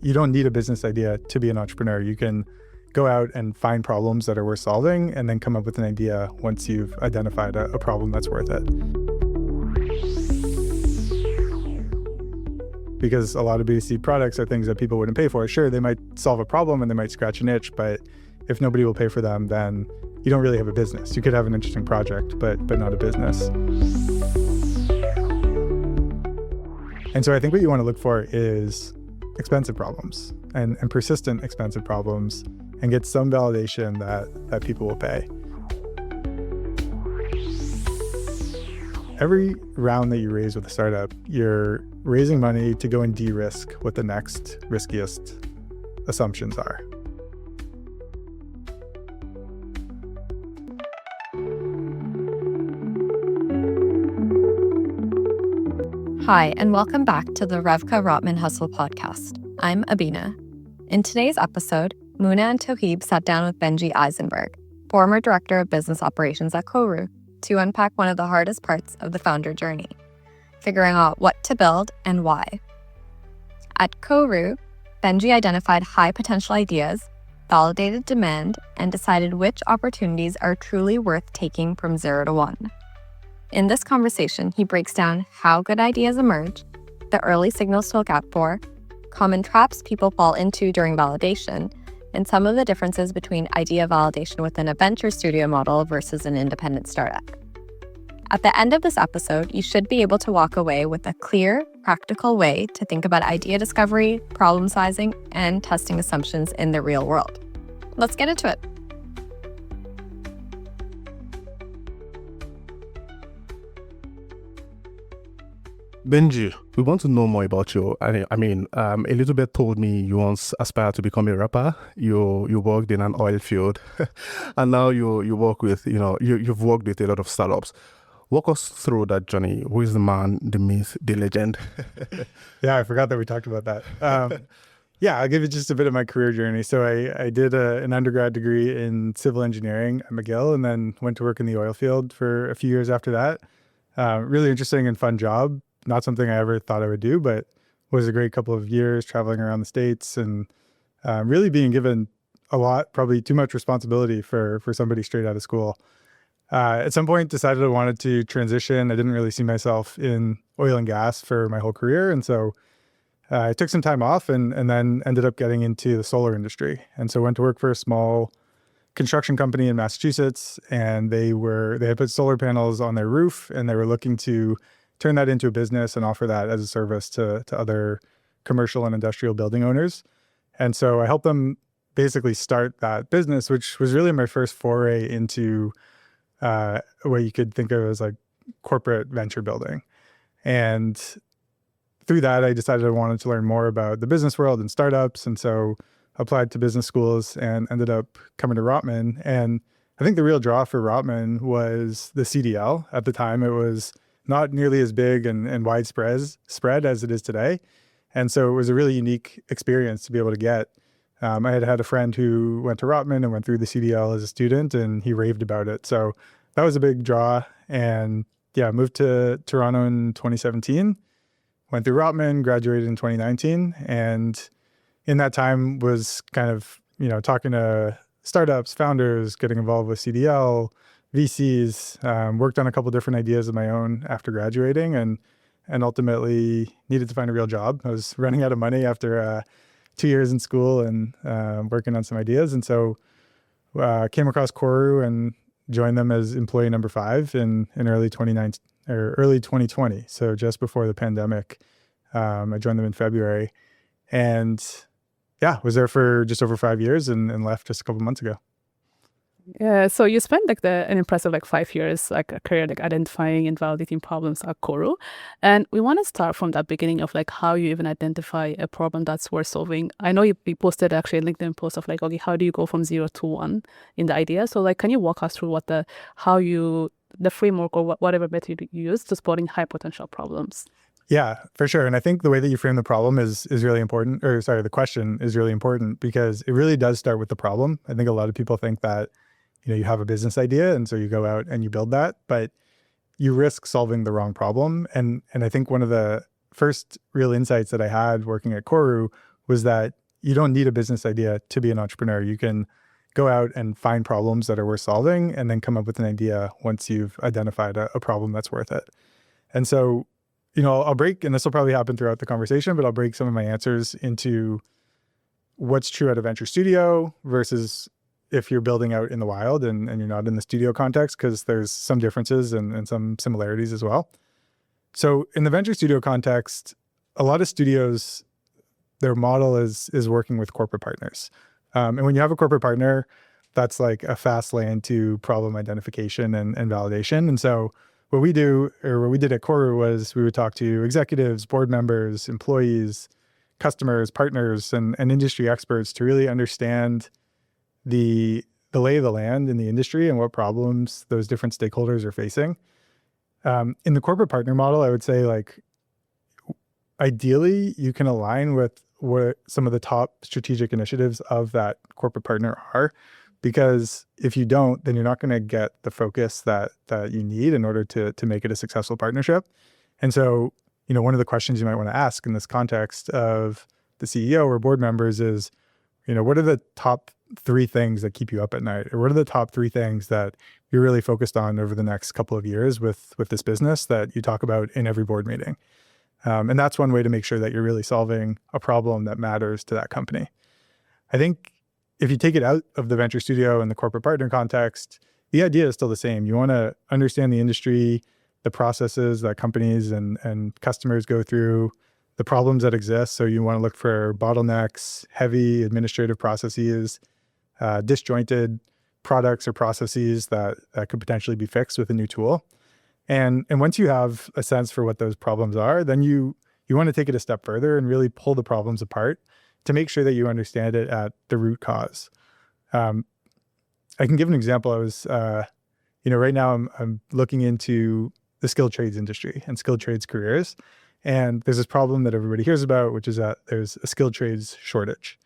you don't need a business idea to be an entrepreneur. You can go out and find problems that are worth solving and then come up with an idea once you've identified a problem that's worth it. Because a lot of B2C products are things that people wouldn't pay for. Sure, they might solve a problem and they might scratch an itch, but if nobody will pay for them, then you don't really have a business. You could have an interesting project, but not a business. And so I think what you want to look for is expensive problems and persistent expensive problems, and get some validation that people will pay. Every round that you raise with a startup, you're raising money to go and de-risk what the next riskiest assumptions are. Hi, and welcome back to the Revka Rotman Hustle podcast. I'm Abina. In today's episode, Muna and Toheeb sat down with Benji Eisenberg, former director of business operations at Koru, to unpack one of the hardest parts of the founder journey, figuring out what to build and why. At Koru, Benji identified high potential ideas, validated demand, and decided which opportunities are truly worth taking from 0 to 1. In this conversation, he breaks down how good ideas emerge, the early signals to look out for, common traps people fall into during validation, and some of the differences between idea validation within a venture studio model versus an independent startup. At the end of this episode, you should be able to walk away with a clear, practical way to think about idea discovery, problem sizing, and testing assumptions in the real world. Let's get into it. Benji, we want to know more about you. A little bit told me you once aspired to become a rapper. You worked in an oil field, and now you work with, you've worked with a lot of startups. Walk us through that journey. Who is the man, the myth, the legend? Yeah, I forgot that we talked about that. Yeah, I'll give you just a bit of my career journey. So I did an undergrad degree in civil engineering at McGill, and then went to work in the oil field for a few years after that. Really interesting and fun job. Not something I ever thought I would do, but was a great couple of years traveling around the States and really being given a lot, probably too much responsibility for somebody straight out of school. At some point decided I wanted to transition. I didn't really see myself in oil and gas for my whole career. And so I took some time off and then ended up getting into the solar industry. And so went to work for a small construction company in Massachusetts, and they had put solar panels on their roof, and they were looking to turn that into a business and offer that as a service to other commercial and industrial building owners. And so I helped them basically start that business, which was really my first foray into what you could think of as like corporate venture building. And through that, I decided I wanted to learn more about the business world and startups. And so applied to business schools and ended up coming to Rotman. And I think the real draw for Rotman was the CDL. At the time, it was not nearly as big and widespread as it is today. And so it was a really unique experience to be able to get. I had a friend who went to Rotman and went through the CDL as a student, and he raved about it. So that was a big draw. And yeah, moved to Toronto in 2017, went through Rotman, graduated in 2019. And in that time was kind of, talking to startups, founders, getting involved with CDL, VCs, worked on a couple different ideas of my own after graduating, and ultimately needed to find a real job. I was running out of money after 2 years in school and working on some ideas. And so came across Koru and joined them as employee number 5 in early 2020. So just before the pandemic. I joined them in February, and yeah, was there for just over 5 years and left just a couple months ago. Yeah, so you spent an impressive 5 years, a career identifying and validating problems at Koru. And we want to start from that beginning of how you even identify a problem that's worth solving. I know you posted actually a LinkedIn post of okay, how do you go from 0 to 1 in the idea? So can you walk us through the framework or whatever method you use to spotting high potential problems? Yeah, for sure. And I think the way that you frame the problem is really important, the question is really important, because it really does start with the problem. I think a lot of people think that you have a business idea, and so you go out and you build that, but you risk solving the wrong problem. And I think one of the first real insights that I had working at Koru was that you don't need a business idea to be an entrepreneur. You can go out and find problems that are worth solving and then come up with an idea once you've identified a problem that's worth it. And so, I'll break, and this will probably happen throughout the conversation, but I'll break some of my answers into what's true at a venture studio versus if you're building out in the wild and you're not in the studio context, because there's some differences and some similarities as well. So in the venture studio context, a lot of studios, their model is working with corporate partners. And when you have a corporate partner, that's like a fast lane to problem identification and validation. And so what we do, or what we did at Koru, was we would talk to executives, board members, employees, customers, partners, and industry experts to really understand the lay of the land in the industry and what problems those different stakeholders are facing. In the corporate partner model, I would say, like, ideally, you can align with what some of the top strategic initiatives of that corporate partner are, because if you don't, then you're not going to get the focus that you need in order to make it a successful partnership. And so, one of the questions you might want to ask in this context of the CEO or board members is, what are the top 3 things that keep you up at night? Or what are the top 3 things that you're really focused on over the next couple of years with this business that you talk about in every board meeting? And that's one way to make sure that you're really solving a problem that matters to that company. I think if you take it out of the venture studio and the corporate partner context, the idea is still the same. You want to understand the industry, the processes that companies and customers go through, the problems that exist. So you want to look for bottlenecks, heavy administrative processes, disjointed products or processes that could potentially be fixed with a new tool. And once you have a sense for what those problems are, then you want to take it a step further and really pull the problems apart to make sure that you understand it at the root cause. I can give an example. I was, right now I'm looking into the skilled trades industry and skilled trades careers. And there's this problem that everybody hears about, which is that there's a skilled trades shortage.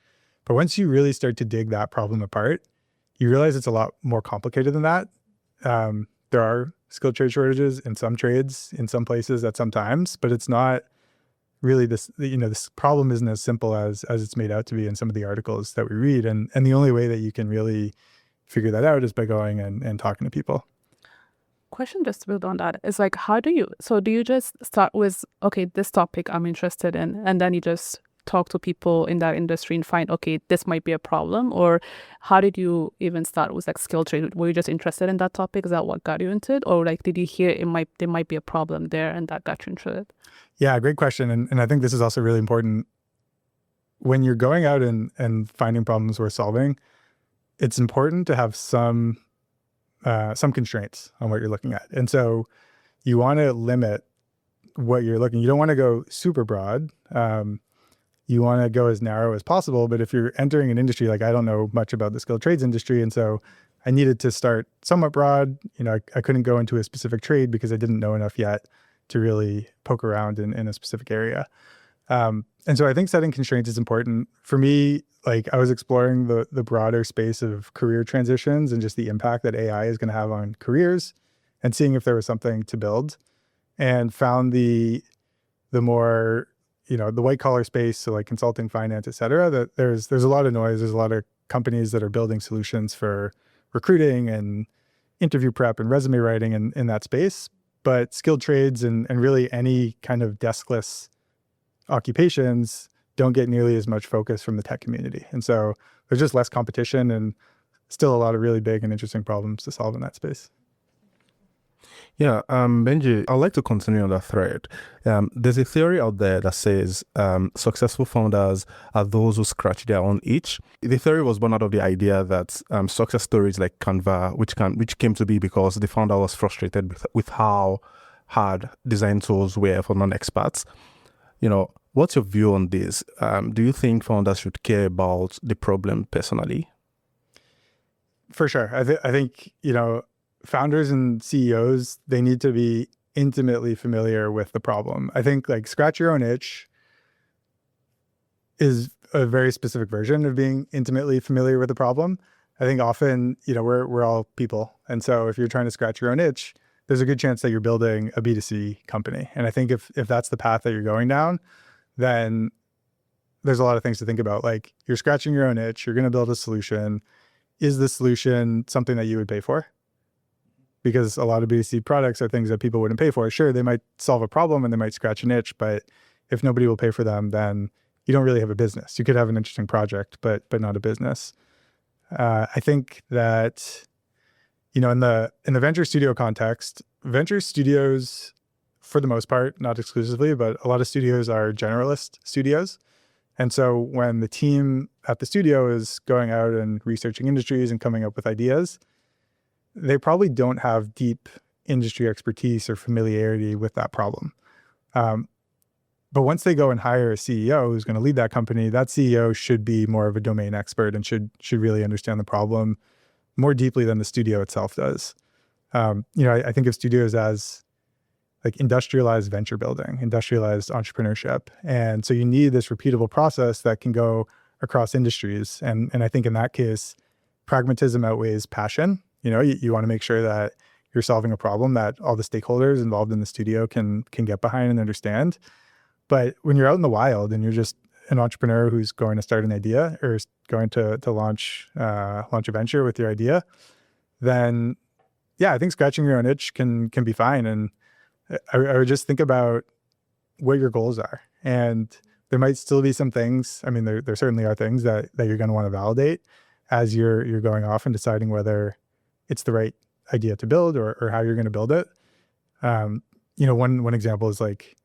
But once you really start to dig that problem apart, you realize it's a lot more complicated than that. There are skilled trade shortages in some trades, in some places at some times, but it's not really this problem isn't as simple as it's made out to be in some of the articles that we read. And the only way that you can really figure that out is by going and talking to people. Question just to build on that is like, do you just start with, okay, this topic I'm interested in, and then you just talk to people in that industry and find, okay, this might be a problem? Or how did you even start with like skill trade? Were you just interested in that topic? Is that what got you into it? Or like, did you hear there might be a problem there and that got you into it? Yeah, great question. And I think this is also really important. When you're going out and finding problems worth solving, it's important to have some constraints on what you're looking at. And so you want to limit what you're looking. You don't want to go super broad. You want to go as narrow as possible. But if you're entering an industry, like, I don't know much about the skilled trades industry, and so I needed to start somewhat broad. I couldn't go into a specific trade because I didn't know enough yet to really poke around in a specific area. And so I think setting constraints is important. For me, like, I was exploring the broader space of career transitions and just the impact that AI is going to have on careers, and seeing if there was something to build, and found the more, the white collar space, so like consulting, finance, et cetera, that there's a lot of noise. There's a lot of companies that are building solutions for recruiting and interview prep and resume writing in that space. But skilled trades and really any kind of deskless occupations don't get nearly as much focus from the tech community. And so there's just less competition and still a lot of really big and interesting problems to solve in that space. Yeah, Benji, I'd like to continue on that thread. There's a theory out there that says successful founders are those who scratch their own itch. The theory was born out of the idea that success stories like Canva, which came to be because the founder was frustrated with how hard design tools were for non-experts. What's your view on this? Do you think founders should care about the problem personally? For sure. I think, founders and CEOs, they need to be intimately familiar with the problem. I think, like, scratch your own itch is a very specific version of being intimately familiar with the problem. I think often, we're all people. And so if you're trying to scratch your own itch, there's a good chance that you're building a B2C company. And I think if that's the path that you're going down, then there's a lot of things to think about. Like, you're scratching your own itch, you're going to build a solution. Is the solution something that you would pay for? Because a lot of B2C products are things that people wouldn't pay for. Sure, they might solve a problem and they might scratch an itch, but if nobody will pay for them, then you don't really have a business. You could have an interesting project, but not a business. I think that, in the venture studio context, venture studios, for the most part, not exclusively, but a lot of studios are generalist studios. And so when the team at the studio is going out and researching industries and coming up with ideas, they probably don't have deep industry expertise or familiarity with that problem. But once they go and hire a CEO who's going to lead that company, that CEO should be more of a domain expert and should really understand the problem more deeply than the studio itself does. I think of studios as like industrialized venture building, industrialized entrepreneurship. And so you need this repeatable process that can go across industries. And I think in that case, pragmatism outweighs passion. You want to make sure that you're solving a problem that all the stakeholders involved in the studio can get behind and understand. But when you're out in the wild and you're just an entrepreneur who's going to start an idea or is going to launch a venture with your idea, then I think scratching your own itch can be fine. And I would just think about what your goals are. And there might still be some things. I mean, there certainly are things that you're going to want to validate as you're going off and deciding whether it's the right idea to build or how you're going to build it. One example is like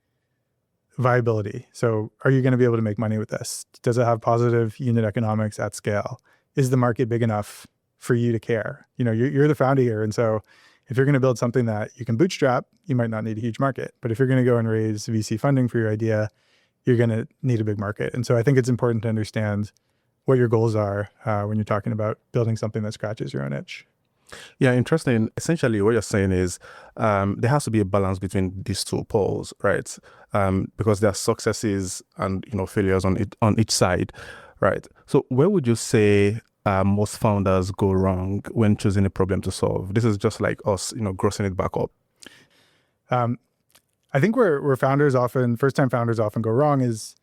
viability. So are you going to be able to make money with this? Does it have positive unit economics at scale? Is the market big enough for you to care? You're the founder here. And so if you're going to build something that you can bootstrap, you might not need a huge market. But if you're going to go and raise VC funding for your idea, you're going to need a big market. And so I think it's important to understand what your goals are when you're talking about building something that scratches your own itch. Yeah, interesting. Essentially, what you're saying is there has to be a balance between these two poles, right? Because there are successes and failures on each side, right? So where would you say most founders go wrong when choosing a problem to solve? This is just like us, grossing it back up. I think where first-time founders often go wrong is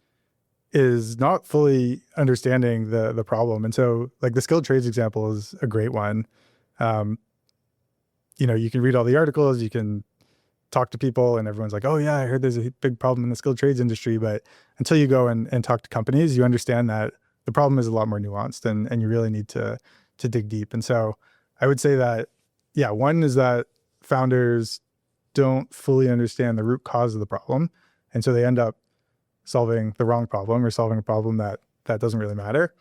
not fully understanding the problem. And so like the skilled trades example is a great one. You can read all the articles, you can talk to people, and everyone's like, oh yeah, I heard there's a big problem in the skilled trades industry. But until you go and talk to companies, you understand that the problem is a lot more nuanced and you really need to dig deep. And so I would say that, one is that founders don't fully understand the root cause of the problem. And so they end up solving the wrong problem or solving a problem that doesn't really matter.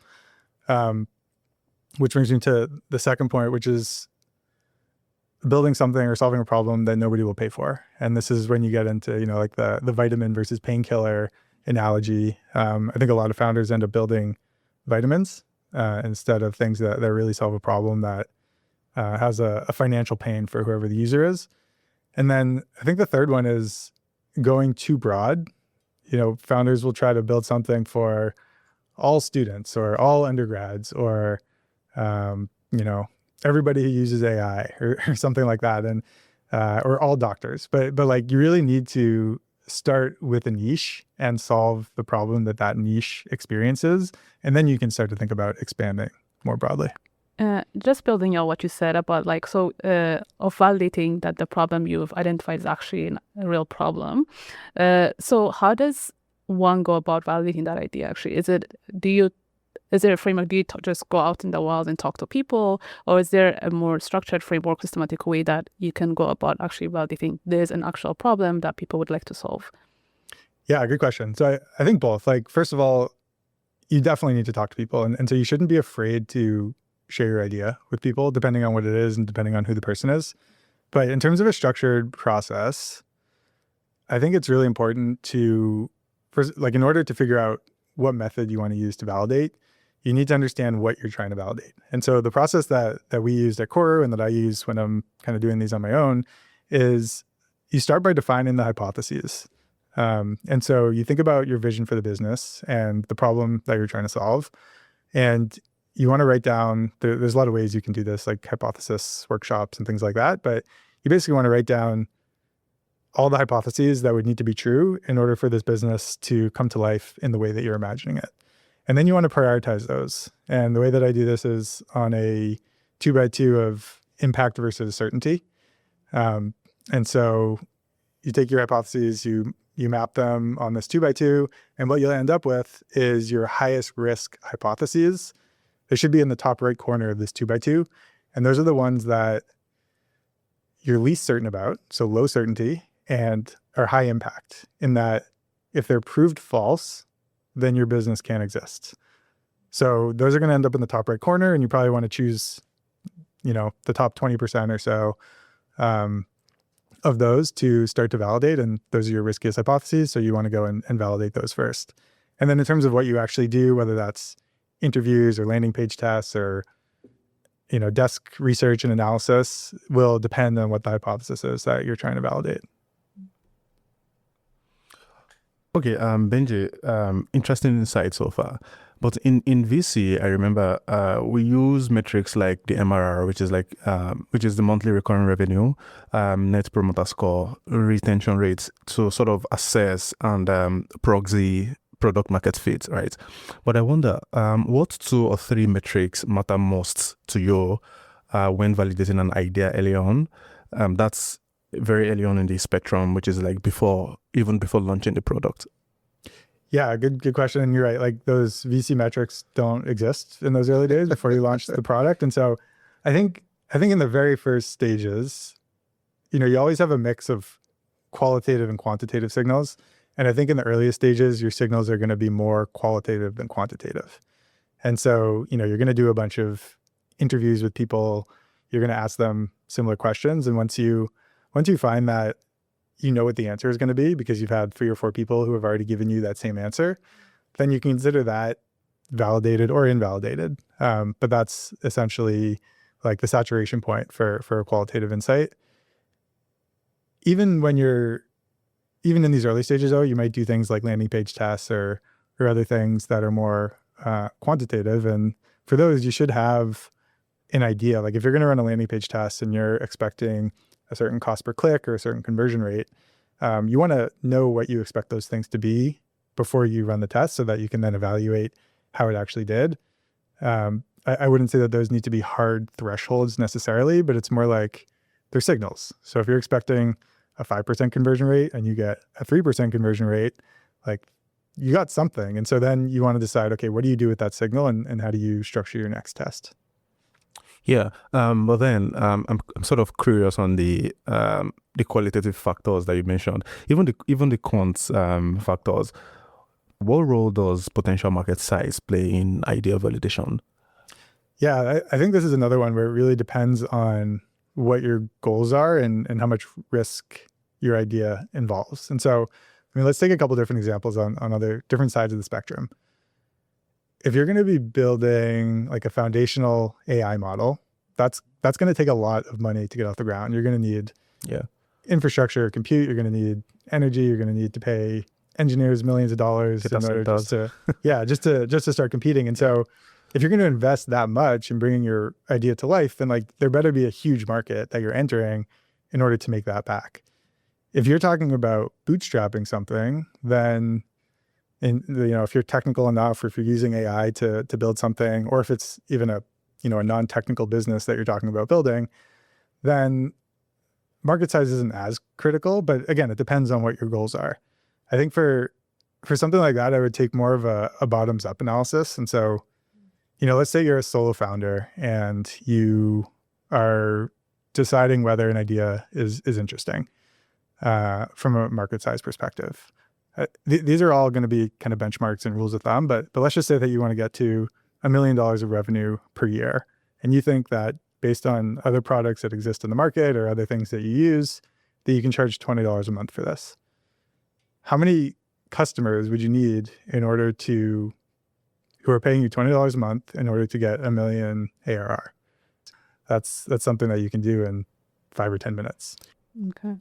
Which brings me to the second point, which is building something or solving a problem that nobody will pay for. And this is when you get into, like the vitamin versus painkiller analogy. I think a lot of founders end up building vitamins instead of things that really solve a problem that has a financial pain for whoever the user is. And then I think the third one is going too broad. Founders will try to build something for all students or all undergrads or, everybody who uses AI or something like that, and or all doctors. But like you really need to start with a niche and solve the problem that niche experiences, and then you can start to think about expanding more broadly. Just building on what you said about of validating that the problem you've identified is actually a real problem. So how does one go about validating that idea? Actually, is there a framework? Do you just go out in the wild and talk to people, or is there a more structured framework, systematic way that you can go about actually validating there's an actual problem that people would like to solve? Yeah, good question. So I think both. Like, first of all, you definitely need to talk to people, and so you shouldn't be afraid to share your idea with people, depending on what it is and depending on who the person is. But in terms of a structured process, I think it's really important to, first, like, in order to figure out what method you want to use to validate, you need to understand what you're trying to validate. And so the process that we used at Koru and that I use when I'm kind of doing these on my own is you start by defining the hypotheses. And so you think about your vision for the business and the problem that you're trying to solve. And you want to write down, there's a lot of ways you can do this, like hypothesis workshops and things like that. But you basically want to write down all the hypotheses that would need to be true in order for this business to come to life in the way that you're imagining it. And then you want to prioritize those. And the way that I do this is on a 2x2 of impact versus certainty. And so you take your hypotheses, you map them on this 2x2, and what you'll end up with is your highest risk hypotheses. They should be in the top right corner of this 2x2. And those are the ones that you're least certain about, so low certainty, and are high impact in that if they're proved false, then your business can't exist. So those are going to end up in the top right corner, and you probably want to choose, the top 20% or so of those to start to validate. And those are your riskiest hypotheses. So you want to go and validate those first. And then in terms of what you actually do, whether that's interviews or landing page tests or desk research and analysis, will depend on what the hypothesis is that you're trying to validate. Okay, Benji, interesting insight so far. But in VC, I remember we use metrics like the MRR, which is the monthly recurring revenue, net promoter score, retention rates, to sort of assess and proxy product market fit, right? But I wonder, what 2 or 3 metrics matter most to you when validating an idea early on? That's very early on in the spectrum, which is like even before launching the product. Yeah, good question. And you're right. Like those VC metrics don't exist in those early days before you launch the product. And so I think in the very first stages, you always have a mix of qualitative and quantitative signals. And I think in the earliest stages, your signals are going to be more qualitative than quantitative. And so, you're going to do a bunch of interviews with people. You're going to ask them similar questions. And once you find that you know what the answer is going to be because you've had 3 or 4 people who have already given you that same answer, then you can consider that validated or invalidated. But that's essentially like the saturation point for a qualitative insight. Even in these early stages, though, you might do things like landing page tests or other things that are more quantitative. And for those, you should have an idea. Like if you're going to run a landing page test and you're expecting a certain cost per click or a certain conversion rate, you want to know what you expect those things to be before you run the test so that you can then evaluate how it actually did. I wouldn't say that those need to be hard thresholds necessarily, but it's more like they're signals. So if you're expecting a 5% conversion rate and you get a 3% conversion rate, like you got something. And so then you want to decide, okay, what do you do with that signal and how do you structure your next test? Yeah, but then I'm sort of curious on the qualitative factors that you mentioned, even the quant factors. What role does potential market size play in idea validation? Yeah, I think this is another one where it really depends on what your goals are and how much risk your idea involves. And so, let's take a couple different examples on other different sides of the spectrum. If you're going to be building like a foundational AI model, that's going to take a lot of money to get off the ground. You're going to need infrastructure, compute. You're going to need energy. You're going to need to pay engineers millions of dollars in order just to start competing. And so, if you're going to invest that much in bringing your idea to life, then like there better be a huge market that you're entering in order to make that back. If you're talking about bootstrapping something, then if you're technical enough, or if you're using AI to build something, or if it's even a non-technical business that you're talking about building, then market size isn't as critical. But again, it depends on what your goals are. I think for something like that, I would take more of a bottoms up analysis. And so, let's say you're a solo founder and you are deciding whether an idea is interesting from a market size perspective. These are all going to be kind of benchmarks and rules of thumb, but let's just say that you want to get to $1 million of revenue per year. And you think that based on other products that exist in the market or other things that you use, that you can charge $20 a month for this. How many customers would you need who are paying you $20 a month in order to get $1 million ARR? That's something that you can do in 5 or 10 minutes. Okay.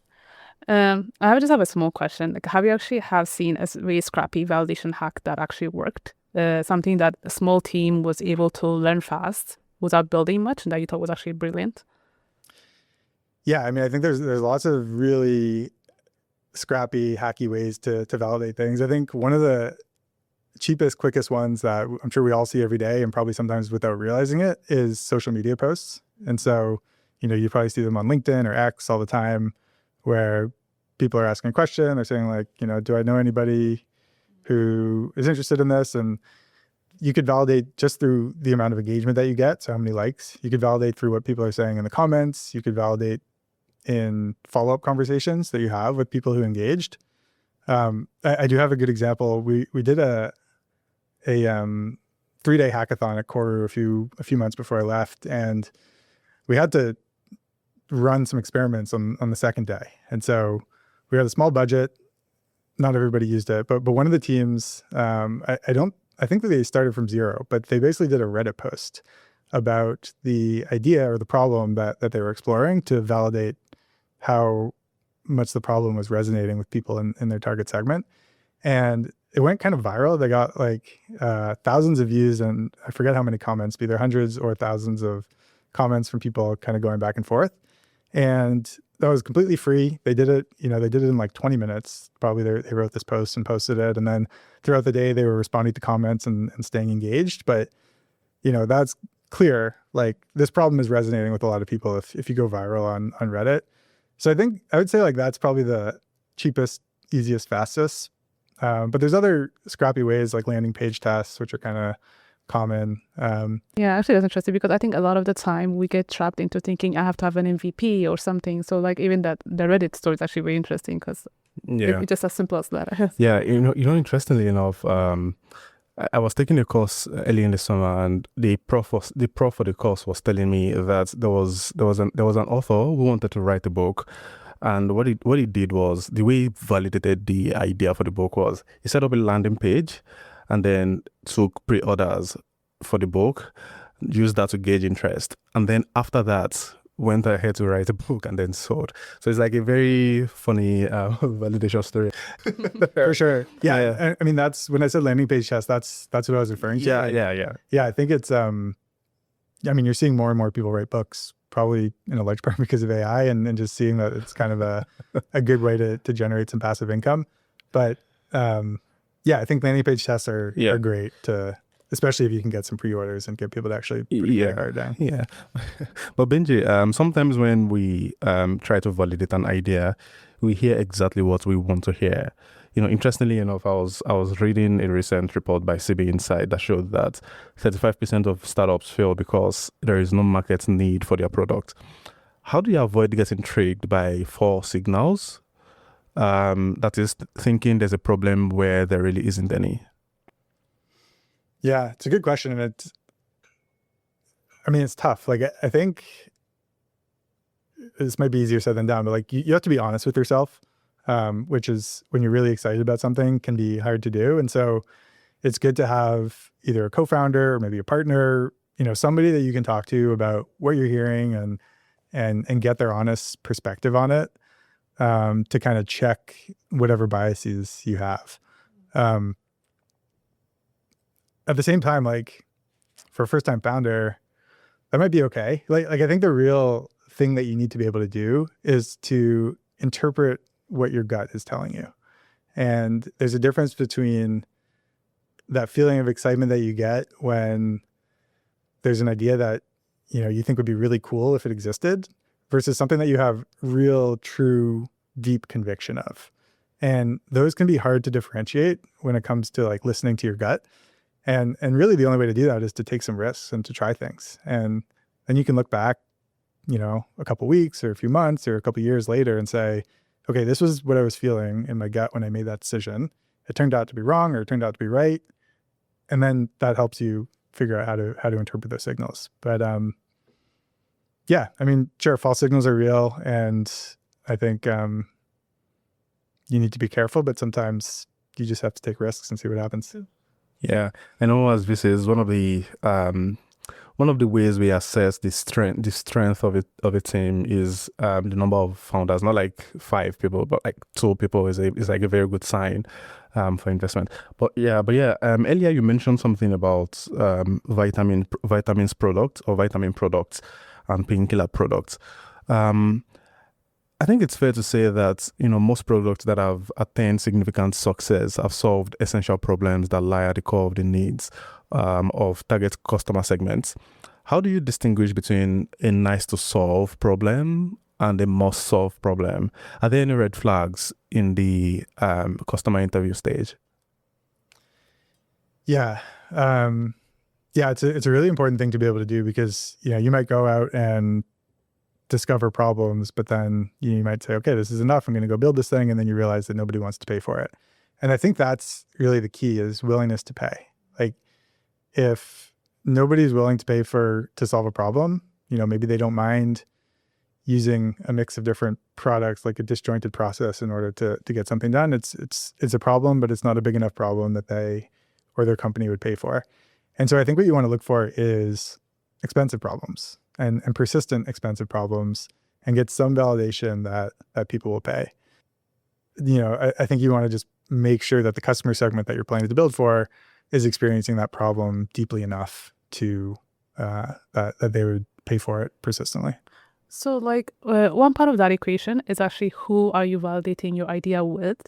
I just have a small question. Like, have you actually seen a really scrappy validation hack that actually worked? Something that a small team was able to learn fast without building much, and that you thought was actually brilliant? Yeah, I think there's lots of really scrappy, hacky ways to validate things. I think one of the cheapest, quickest ones that I'm sure we all see every day and probably sometimes without realizing it is social media posts. And so, you probably see them on LinkedIn or X all the time where people are asking a question. They're saying like, do I know anybody who is interested in this? And you could validate just through the amount of engagement that you get. So how many likes. You could validate through what people are saying in the comments. You could validate in follow-up conversations that you have with people who engaged. I do have a good example. We did a 3-day hackathon at Koru a few months before I left, and we had to run some experiments on the second day. And so we had a small budget. Not everybody used it, but one of the teams, I think that they started from zero, but they basically did a Reddit post about the idea or the problem that they were exploring to validate how much the problem was resonating with people in their target segment. And it went kind of viral. They got like thousands of views and I forget how many comments, either hundreds or thousands of comments from people kind of going back and forth. And that was completely free. They did it, they did it in like 20 minutes. Probably they wrote this post and posted it. And then throughout the day, they were responding to comments and staying engaged. But, that's clear. Like this problem is resonating with a lot of people if you go viral on Reddit. So I would say like that's probably the cheapest, easiest, fastest. But there's other scrappy ways like landing page tests, which are kind of common. Yeah, actually that's interesting because I think a lot of the time we get trapped into thinking I have to have an MVP or something. So like even the Reddit story is actually very interesting because it's just as simple as that. Yeah, interestingly enough, I was taking a course early in the summer, and the prof for the course was telling me that there was an author who wanted to write a book. And what he did was, the way he validated the idea for the book was, he set up a landing page and then took pre-orders for the book, used that to gauge interest. And then after that, went ahead to write a book and then sold. So it's like a very funny validation story. For sure. Yeah. I mean, that's when I said landing page test, that's what I was referring to. Yeah. I think it's, you're seeing more and more people write books, probably in a large part because of AI and just seeing that it's kind of a good way to generate some passive income. But I think landing page tests are great especially if you can get some pre-orders and get people to actually put their card down. Yeah. But Benji, sometimes when we try to validate an idea, we hear exactly what we want to hear. Interestingly enough, I was reading a recent report by CB Insight that showed that 35% of startups fail because there is no market need for their product. How do you avoid getting tricked by false signals? That is, thinking there's a problem where there really isn't any. Yeah, it's a good question. And it's tough. Like, I think this might be easier said than done, but like you have to be honest with yourself, which is when you're really excited about something can be hard to do. And so it's good to have either a co-founder or maybe a partner, somebody that you can talk to about what you're hearing and get their honest perspective on it, to kind of check whatever biases you have. At the same time, like for a first-time founder, that might be okay. Like I think the real thing that you need to be able to do is to interpret what your gut is telling you. And there's a difference between that feeling of excitement that you get when there's an idea that, you think would be really cool if it existed versus something that you have real, true, deep conviction of. And those can be hard to differentiate when it comes to like listening to your gut. And really the only way to do that is to take some risks and to try things. And then you can look back, a couple weeks or a few months or a couple years later and say, okay, this was what I was feeling in my gut when I made that decision. It turned out to be wrong or it turned out to be right. And then that helps you figure out how to interpret those signals. But sure, false signals are real. And I think you need to be careful, but sometimes you just have to take risks and see what happens. Yeah, I know as this is one of the ways we assess the strength of a team is the number of founders. Not like 5 people, but like 2 people is like a very good sign for investment. But earlier you mentioned something about vitamin products or vitamin products and painkiller products. I think it's fair to say that, most products that have attained significant success have solved essential problems that lie at the core of the needs of target customer segments. How do you distinguish between a nice to solve problem and a must solve problem? Are there any red flags in the customer interview stage? Yeah. Yeah, it's a really important thing to be able to do because, you might go out and discover problems, but then you might say, okay, this is enough. I'm going to go build this thing. And then you realize that nobody wants to pay for it. And I think that's really the key is willingness to pay. Like if nobody's willing to pay to solve a problem, maybe they don't mind using a mix of different products, like a disjointed process in order to get something done. It's a problem, but it's not a big enough problem that they or their company would pay for. And so I think what you want to look for is expensive problems and persistent expensive problems and get some validation that people will pay. I think you want to just make sure that the customer segment that you're planning to build for is experiencing that problem deeply enough to that they would pay for it persistently. So one part of that equation is actually who are you validating your idea with?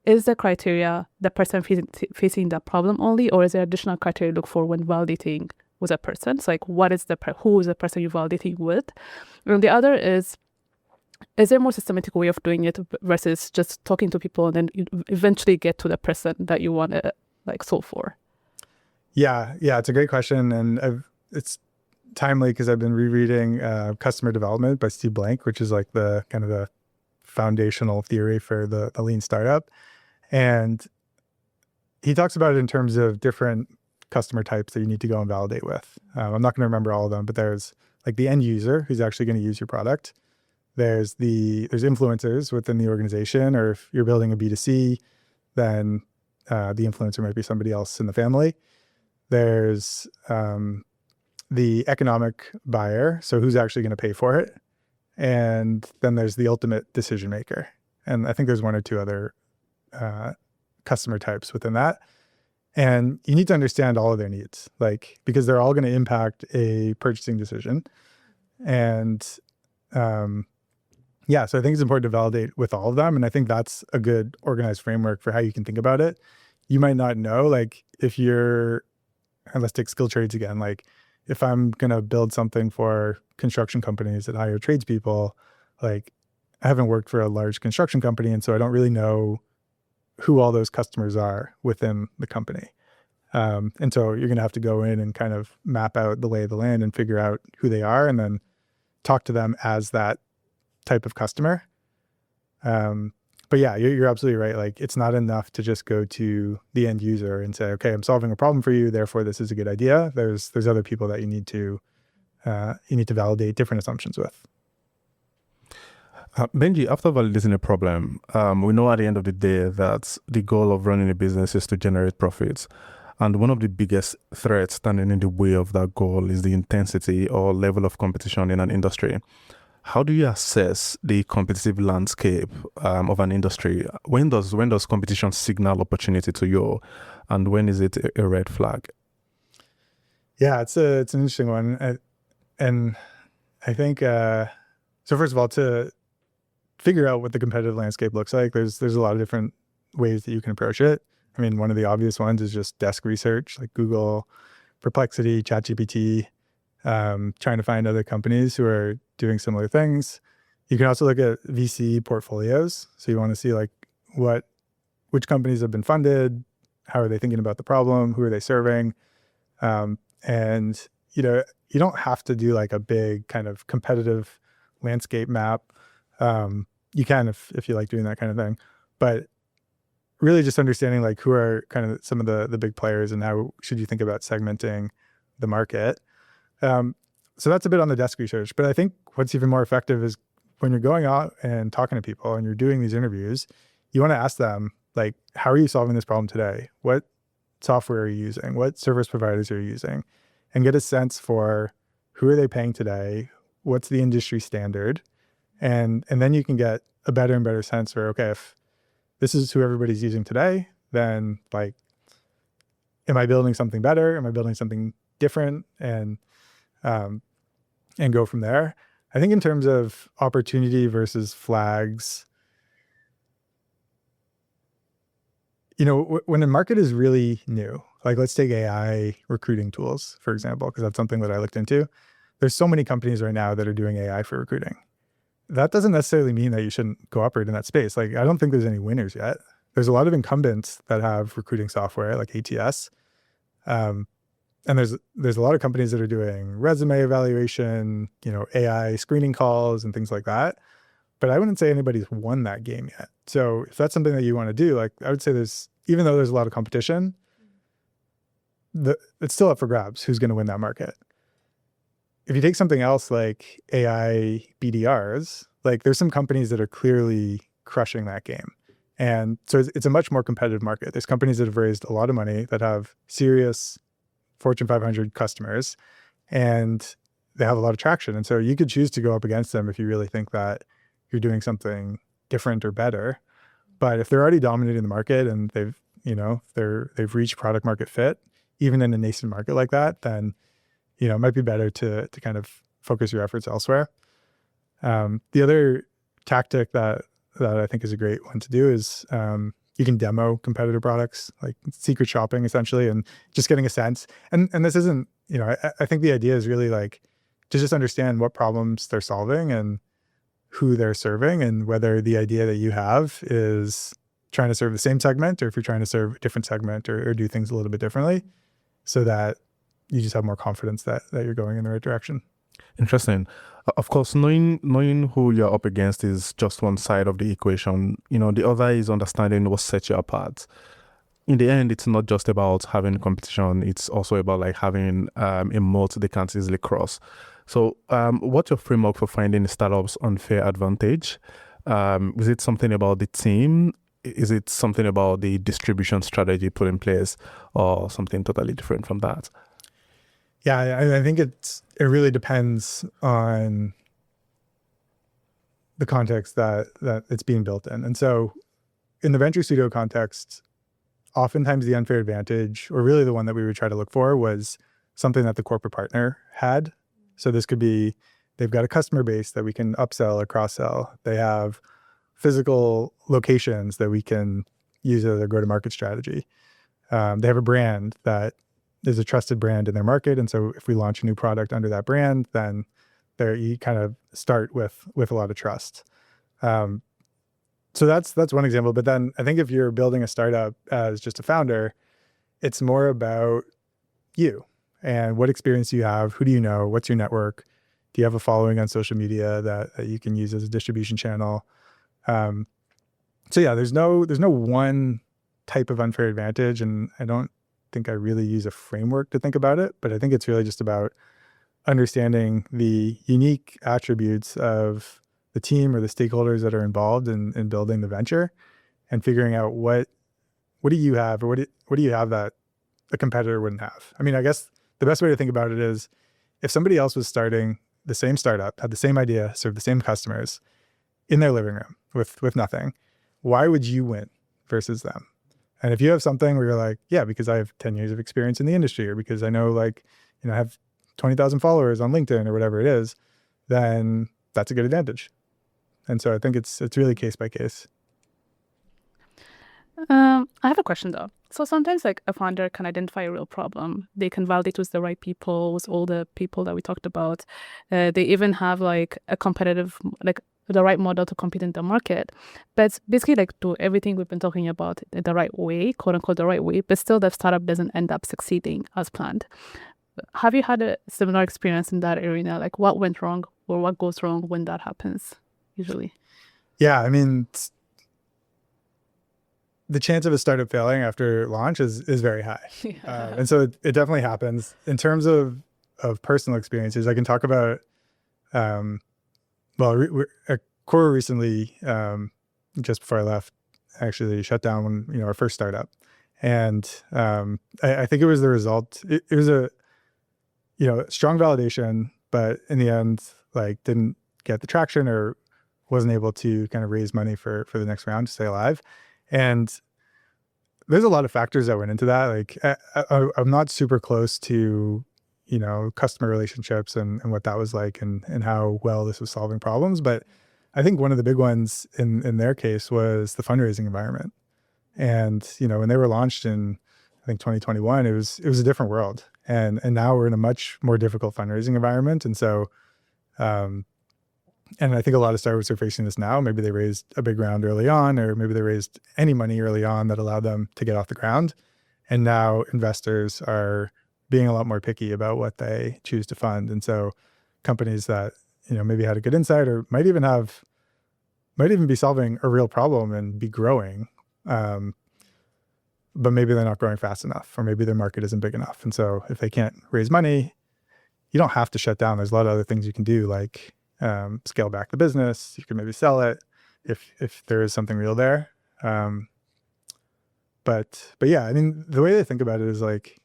Is the criteria the person facing that problem only, or is there additional criteria to look for when validating with a person? So what is who is the person you're validating with? And the other is there a more systematic way of doing it versus just talking to people and then you eventually get to the person that you want to solve for? Yeah, it's a great question. And it's timely because I've been rereading Customer Development by Steve Blank, which is the kind of the foundational theory for the lean startup. And he talks about it in terms of different customer types that you need to go and validate with. I'm not going to remember all of them, but there's the end user who's actually going to use your product. There's influencers within the organization, or if you're building a B2C, then the influencer might be somebody else in the family. There's the economic buyer, so who's actually going to pay for it. And then there's the ultimate decision maker. And I think there's one or two other customer types within that. And you need to understand all of their needs, because they're all going to impact a purchasing decision. And so I think it's important to validate with all of them. And I think that's a good organized framework for how you can think about it. You might not know, if you're, and let's take skill trades again, if I'm going to build something for construction companies that hire tradespeople, I haven't worked for a large construction company. And so I don't really know who all those customers are within the company. And so you're going to have to go in and kind of map out the lay of the land and figure out who they are and then talk to them as that type of customer. But yeah, you're absolutely right. It's not enough to just go to the end user and say, okay, I'm solving a problem for you, therefore this is a good idea. There's other people that you need to validate different assumptions with. Benji, after validating a problem, we know at the end of the day that the goal of running a business is to generate profits. And one of the biggest threats standing in the way of that goal is the intensity or level of competition in an industry. How do you assess the competitive landscape of an industry? When does competition signal opportunity to you, and when is it a red flag? Yeah, it's an interesting one, and I think so. First of all, to figure out what the competitive landscape looks like, there's a lot of different ways that you can approach it. I mean, one of the obvious ones is just desk research, like Google, Perplexity, ChatGPT, trying to find other companies who are doing similar things. You can also look at VC portfolios. So you want to see which companies have been funded, how are they thinking about the problem, who are they serving, and you don't have to do a big kind of competitive landscape map. You can if you like doing that kind of thing, but really just understanding who are kind of some of the big players and how should you think about segmenting the market. So that's a bit on the desk research, but I think what's even more effective is when you're going out and talking to people and you're doing these interviews, you want to ask them, how are you solving this problem today? What software are you using? What service providers are you using? And get a sense for who are they paying today? What's the industry standard? And then you can get a better and better sense for, okay, if this is who everybody's using today, then am I building something better? Am I building something different? And go from there. I think in terms of opportunity versus flags, when the market is really new, like let's take AI recruiting tools, for example, because that's something that I looked into. There's so many companies right now that are doing AI for recruiting. That doesn't necessarily mean that you shouldn't go operate in that space. Like, I don't think there's any winners yet. There's a lot of incumbents that have recruiting software like ATS. And there's a lot of companies that are doing resume evaluation, AI screening calls and things like that. But I wouldn't say anybody's won that game yet. So if that's something that you want to do, like I would say even though there's a lot of competition, it's still up for grabs who's going to win that market. If you take something else like AI BDRs, like there's some companies that are clearly crushing that game. And so it's a much more competitive market. There's companies that have raised a lot of money that have serious Fortune 500 customers, and they have a lot of traction. And so you could choose to go up against them if you really think that you're doing something different or better. But if they're already dominating the market and they've reached product market fit, even in a nascent market like that, then it might be better to kind of focus your efforts elsewhere. The other tactic that I think is a great one to do is you can demo competitor products, like secret shopping essentially, and just getting a sense. And this isn't, I think the idea is really like to just understand what problems they're solving and who they're serving, and whether the idea that you have is trying to serve the same segment or if you're trying to serve a different segment or do things a little bit differently, so that you just have more confidence that you're going in the right direction. Interesting. Of course, knowing who you're up against is just one side of the equation. The other is understanding what sets you apart. In the end, it's not just about having competition. It's also about like having a moat they can't easily cross. So what's your framework for finding startups' unfair advantage? Is it something about the team? Is it something about the distribution strategy put in place, or something totally different from that? Yeah, I think it really depends on the context that it's being built in. And so in the venture studio context, oftentimes the unfair advantage, or really the one that we would try to look for, was something that the corporate partner had. So this could be, they've got a customer base that we can upsell or cross-sell. They have physical locations that we can use as a go-to-market strategy. They have a brand that is a trusted brand in their market. And so if we launch a new product under that brand, then you kind of start with a lot of trust. So that's one example. But then I think if you're building a startup as just a founder, it's more about you and what experience you have. Who do you know? What's your network? Do you have a following on social media that you can use as a distribution channel? So yeah, there's no one type of unfair advantage, and I don't think I really use a framework to think about it, but I think it's really just about understanding the unique attributes of the team or the stakeholders that are involved in building the venture, and figuring out what do you have, or what do you have that a competitor wouldn't have. I mean, I guess the best way to think about it is, if somebody else was starting the same startup, had the same idea, served the same customers in their living room with nothing, why would you win versus them? And if you have something where you're like, yeah, because I have 10 years of experience in the industry, or because I know I have 20,000 followers on LinkedIn or whatever it is, then that's a good advantage. And so I think it's really case by case. I have a question though. So sometimes like a founder can identify a real problem. They can validate with the right people, with all the people that we talked about. They even have like a competitive, like the right model to compete in the market. But basically like do everything we've been talking about in the right way, quote unquote, the right way, but still the startup doesn't end up succeeding as planned. Have you had a similar experience in that arena? Like what went wrong or what goes wrong when that happens usually? Yeah, I mean, the chance of a startup failing after launch is very high. And so it definitely happens. In terms of personal experiences, I can talk about, Koru recently, just before I left, actually shut down our first startup. And I think it was the result. It was a strong validation, but in the end, like didn't get the traction or wasn't able to kind of raise money for the next round to stay alive. And there's a lot of factors that went into that. Like I'm not super close to customer relationships and what that was like and how well this was solving problems. But I think one of the big ones in their case was the fundraising environment. And, when they were launched in, I think 2021, it was a different world. And now we're in a much more difficult fundraising environment. And so, and I think a lot of startups are facing this now. Maybe they raised a big round early on, or maybe they raised any money early on that allowed them to get off the ground. And now investors are being a lot more picky about what they choose to fund. And so companies that, maybe had a good insight or might even be solving a real problem and be growing, but maybe they're not growing fast enough, or maybe their market isn't big enough. And so if they can't raise money, you don't have to shut down. There's a lot of other things you can do, like scale back the business. You can maybe sell it if there is something real there. But yeah, I mean, the way I think about it is like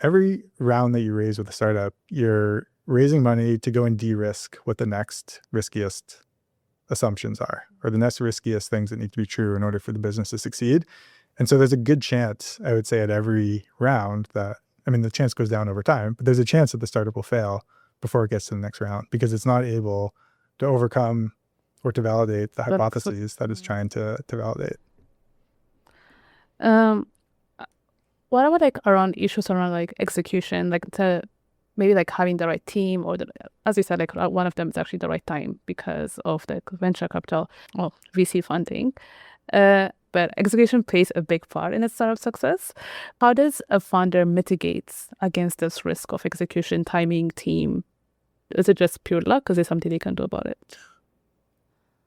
every round that you raise with a startup, you're raising money to go and de-risk what the next riskiest assumptions are, or the next riskiest things that need to be true in order for the business to succeed. And so there's a good chance, I would say, at every round that, I mean, the chance goes down over time, but there's a chance that the startup will fail before it gets to the next round because it's not able to overcome or to validate the hypotheses that it's trying to validate. What about like around issues around like execution, like to maybe like having the right team, or as you said, like one of them is actually the right time because of the venture capital or VC funding. But execution plays a big part in a startup success. How does a founder mitigate against this risk of execution, timing, team? Is it just pure luck? Is there something they can do about it?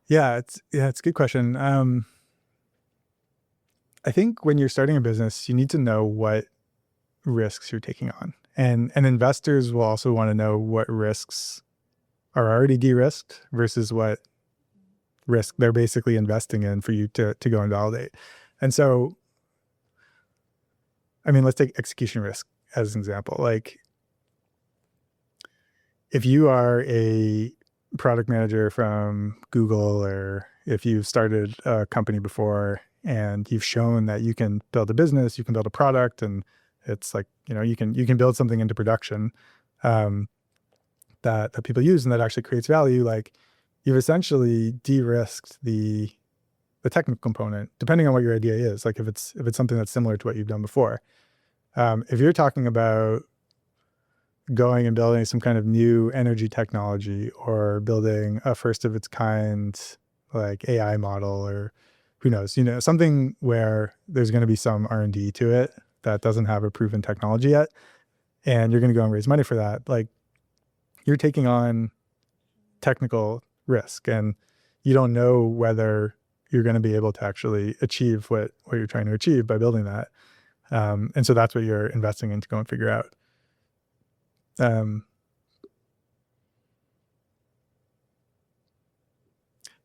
Yeah, it's a good question. I think when you're starting a business, you need to know what risks you're taking on. And investors will also want to know what risks are already de-risked versus what risk they're basically investing in for you to go and validate. And so, I mean, let's take execution risk as an example. Like, if you are a product manager from Google, or if you've started a company before and you've shown that you can build a business, you can build a product, and it's like, you can build something into production that people use and that actually creates value, like you've essentially de-risked the technical component, depending on what your idea is. Like if it's something that's similar to what you've done before. If you're talking about going and building some kind of new energy technology, or building a first of its kind like AI model, or who knows, something where there's going to be some R&D to it that doesn't have a proven technology yet, and you're going to go and raise money for that, like you're taking on technical risk, and you don't know whether you're going to be able to actually achieve what you're trying to achieve by building that. And so that's what you're investing in to go and figure out.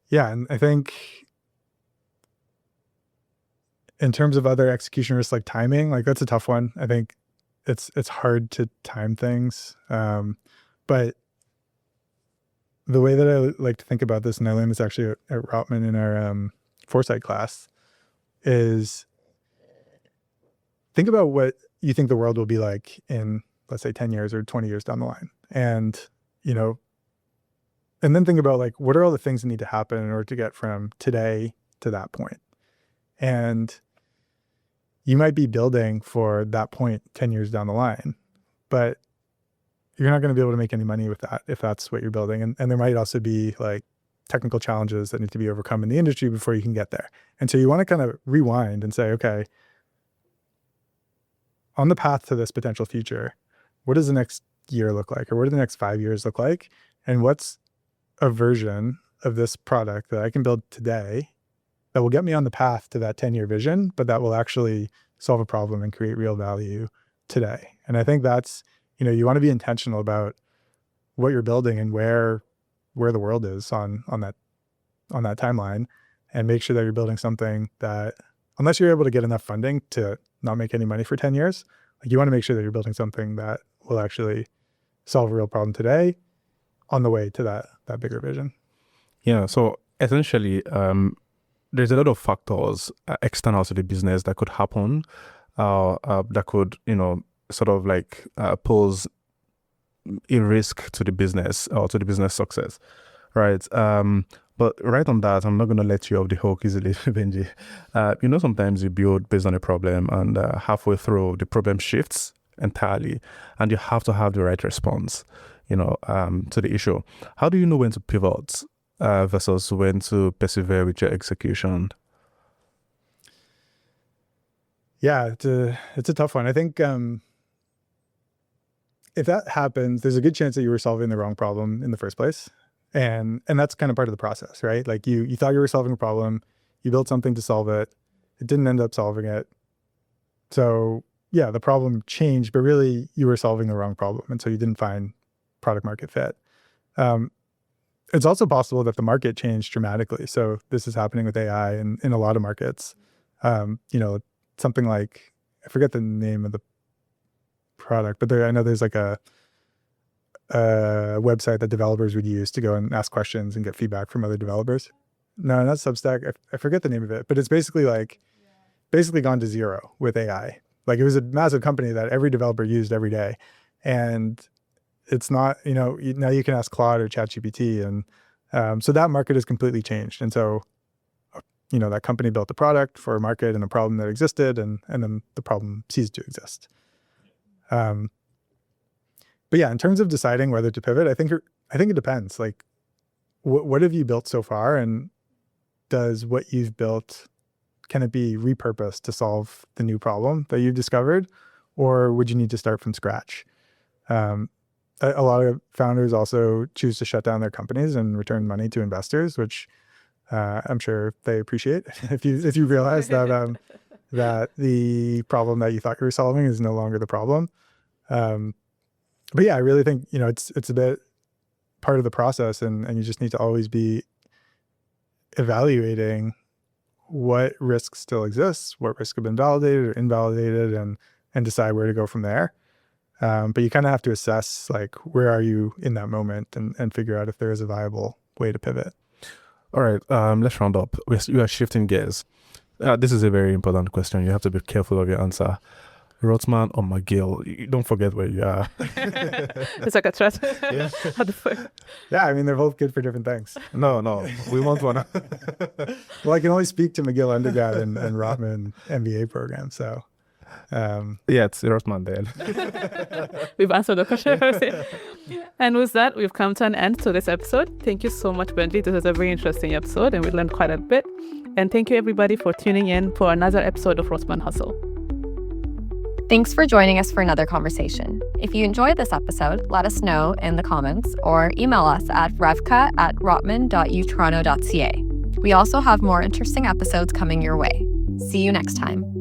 Yeah, and I think in terms of other execution risks, like timing, like that's a tough one. I think it's hard to time things. But the way that I like to think about this, and I learned this actually at Rotman in our foresight class, is think about what you think the world will be like in, let's say, 10 years or 20 years down the line. And, and then think about like, what are all the things that need to happen in order to get from today to that point? And you might be building for that point 10 years down the line, but you're not going to be able to make any money with that if that's what you're building. And there might also be like technical challenges that need to be overcome in the industry before you can get there. And so you want to kind of rewind and say, okay, on the path to this potential future, what does the next year look like? Or what do the next 5 years look like? And what's a version of this product that I can build today that will get me on the path to that 10-year vision, but that will actually solve a problem and create real value today? And I think that's, you want to be intentional about what you're building and where the world is on that timeline, and make sure that you're building something that, unless you're able to get enough funding to not make any money for 10 years, like you want to make sure that you're building something that will actually solve a real problem today on the way to that bigger vision. Yeah. So essentially, there's a lot of factors external to the business that could happen, that could, sort of like pose a risk to the business or to the business success, right? But right on that, I'm not going to let you off the hook easily, Benji. Sometimes you build based on a problem, and halfway through, the problem shifts entirely, and you have to have the right response, to the issue. How do you know when to pivot versus when to persevere with your execution? Yeah, it's a tough one. I think if that happens, there's a good chance that you were solving the wrong problem in the first place. And that's kind of part of the process, right? Like you thought you were solving a problem, you built something to solve it, it didn't end up solving it. So yeah, the problem changed, but really you were solving the wrong problem. And so you didn't find product market fit. It's also possible that the market changed dramatically. So this is happening with AI in a lot of markets. Something like, I forget the name of the product, but I know there's like a website that developers would use to go and ask questions and get feedback from other developers. No, not Substack. I forget the name of it, but it's basically gone to zero with AI. Like it was a massive company that every developer used every day. And it's not, now you can ask Claude or ChatGPT. And so that market has completely changed. And so, that company built a product for a market and a problem that existed, and then the problem ceased to exist. But yeah, in terms of deciding whether to pivot, I think it depends. Like, what have you built so far, and does what you've built, can it be repurposed to solve the new problem that you've discovered, or would you need to start from scratch? A lot of founders also choose to shut down their companies and return money to investors, which I'm sure they appreciate if you realize that that the problem that you thought you were solving is no longer the problem. But yeah, I really think it's a bit part of the process, and you just need to always be evaluating what risks still exists, what risks have been validated or invalidated, and decide where to go from there. But you kind of have to assess like where are you in that moment and figure out if there is a viable way to pivot. All right, let's round up. You are shifting gears. This is a very important question. You have to be careful of your answer. Rotman or McGill? You don't forget where you are. It's like a threat. Yeah. Yeah, I mean, they're both good for different things. No, we want one. Well, I can only speak to McGill undergrad and Rotman MBA program. So, yeah, it's Rotman then. We've answered the question. And with that, we've come to an end to this episode. Thank you so much, Benji. This was a very interesting episode, and we learned quite a bit. And thank you, everybody, for tuning in for another episode of Rotman Hustle. Thanks for joining us for another conversation. If you enjoyed this episode, let us know in the comments or email us at revka@rotman.utoronto.ca. We also have more interesting episodes coming your way. See you next time.